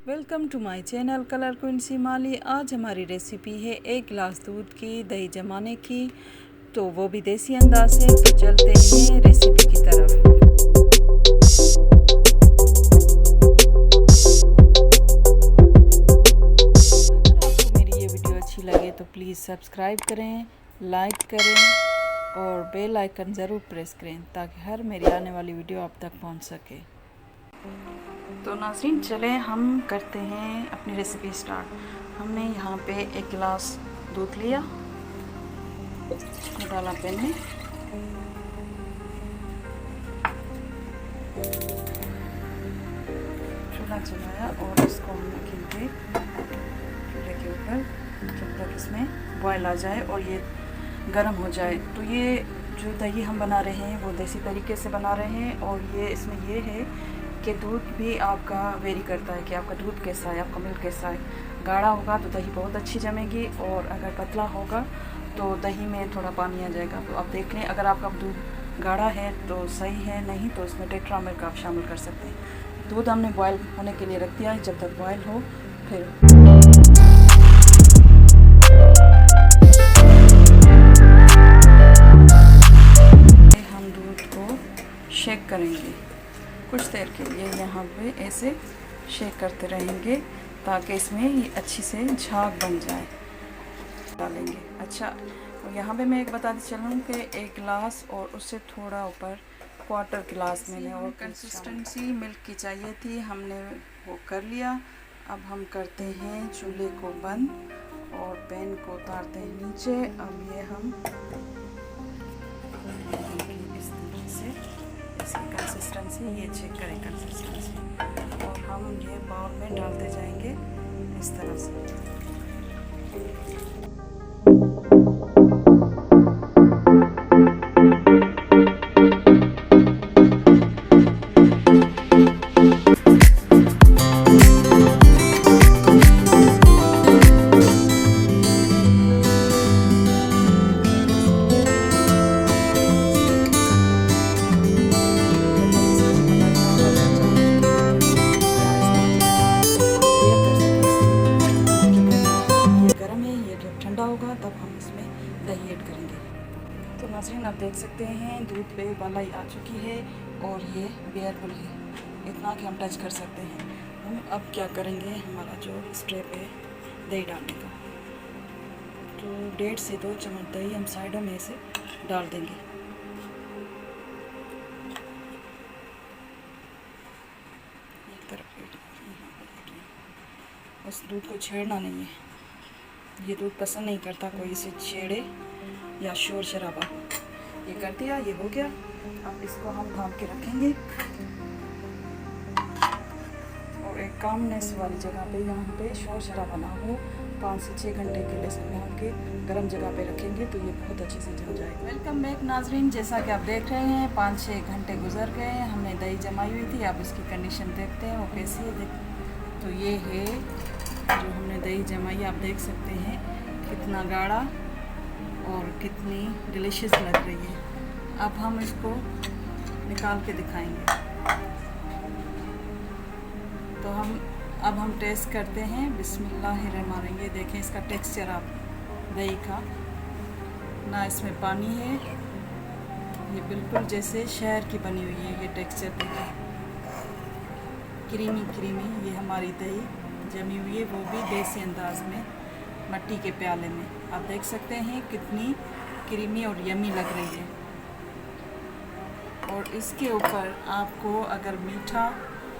Welcome to my channel colour queen Seemali. आज हमारी recipe है 1 गिलास दूध की दही जमाने की, तो वो भी देसी अंदाज से। तो चलते हैं रेसिपी की तरफ। अगर आपको मेरी ये वीडियो अच्छी लगे तो प्लीज़ सब्सक्राइब करें, लाइक करें और बेल आइकन ज़रूर प्रेस करें ताकि हर मेरी आने वाली वीडियो आप तक पहुंच सके। तो नाज़रीन, चलें हम करते हैं अपनी रेसिपी स्टार्ट। हमने यहाँ पे 1 गिलास दूध लिया, इसको डाला पैन में, चूल्हा जलाया और इसको हम रखेंगे चूल्हे के ऊपर जब तक इसमें बॉयल आ जाए और ये गर्म हो जाए। तो ये जो दही हम बना रहे हैं वो देसी तरीके से बना रहे हैं और ये इसमें ये है कि दूध भी आपका वेरी करता है कि आपका दूध कैसा है, आपका मिल्क कैसा है। गाढ़ा होगा तो दही बहुत अच्छी जमेगी और अगर पतला होगा तो दही में थोड़ा पानी आ जाएगा। तो आप देख लें, अगर आपका दूध गाढ़ा है तो सही है, नहीं तो इसमें टेट्रा मिल्क आप शामिल कर सकते हैं। दूध हमने बॉयल होने के लिए रख दिया है, जब तक बॉयल हो फिर हम दूध को शेक करेंगे कुछ देर के लिए। यहाँ पे ऐसे शेक करते रहेंगे ताकि इसमें ये अच्छी से झाग बन जाए। डालेंगे अच्छा। और यहाँ पे मैं एक बताती चलूँ कि 1 गिलास और उससे थोड़ा ऊपर 1/4 गिलास मैंने और कंसिस्टेंसी मिल्क की चाहिए थी, हमने वो कर लिया। अब हम करते हैं चूल्हे को बंद और पैन को उतारते हैं नीचे। अब ये हम इस तरह से इसकी कंसिस्टेंसी ये चेक करें कंसिस्टेंसी, और हम ये बाउल में डालते जाएंगे इस तरह से। होगा तब हम इसमें दही ऐड करेंगे। तो नाज़रीन, आप देख सकते हैं दूध पे मलाई आ चुकी है और ये बेयरबल है, इतना कि हम टच कर सकते हैं। हम अब क्या करेंगे, हमारा जो स्टेप है दही डालने का, तो 1.5 से 2 चम्मच दही हम साइडों में से डाल देंगे। एक तरफ उस दूध को छेड़ना नहीं है, ये दूध पसंद नहीं करता कोई इसे छेड़े या शोर शराबा। ये कर दिया, ये हो गया। अब इसको हम ढाँप के रखेंगे और एक कामनेस वाली जगह पे, यहाँ पे शोर शराबा ना हो, 5 से 6 घंटे के लिए ढाँप के गर्म जगह पे रखेंगे तो ये बहुत अच्छे से जम जाएगा। वेलकम बैक नाजरीन, जैसा कि आप देख रहे हैं 5-6 घंटे गुजर गए हैं, हमने दही जमाई हुई थी। आप इसकी कंडीशन देखते हैं वो कैसी है। तो ये है जो हमने दही जमाई, आप देख सकते हैं कितना गाढ़ा और कितनी डिलीशियस लग रही है। अब हम इसको निकाल के दिखाएंगे। तो अब हम टेस्ट करते हैं। बिस्मिल्लाहिर्रहमानिर्रहीम। ये देखें इसका टेक्सचर आप दही का, ना इसमें पानी है, ये बिल्कुल जैसे शहर की बनी हुई है। ये टेक्सचर देखें, क्रीमी क्रीमी ये हमारी दही जमी हुई है, वो भी देसी अंदाज में मट्टी के प्याले में। आप देख सकते हैं कितनी क्रीमी और यमी लग रही है। और इसके ऊपर आपको अगर मीठा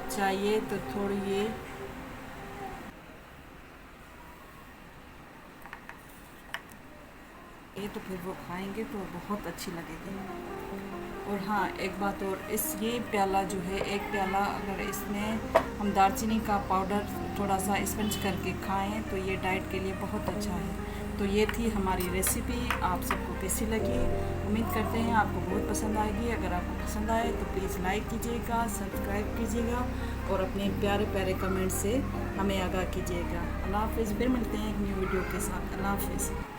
चाहिए तो थोड़ी ये तो फिर वो खाएंगे तो बहुत अच्छी लगेगी। और हाँ, एक बात और, ये प्याला जो है, 1 प्याला अगर इसमें हम दालचीनी का पाउडर थोड़ा सा स्पंज करके खाएं तो ये डाइट के लिए बहुत अच्छा है। तो ये थी हमारी रेसिपी, आप सबको कैसी लगी? उम्मीद करते हैं आपको बहुत पसंद आएगी। अगर आपको पसंद आए तो प्लीज़ लाइक कीजिएगा, सब्सक्राइब कीजिएगा और अपने प्यारे प्यारे कमेंट से हमें आगाह कीजिएगा। अल्लाह हाफ़िज़। फिर मिलते हैं एक न्यू वीडियो के साथ। अल्लाह हाफ़िज़।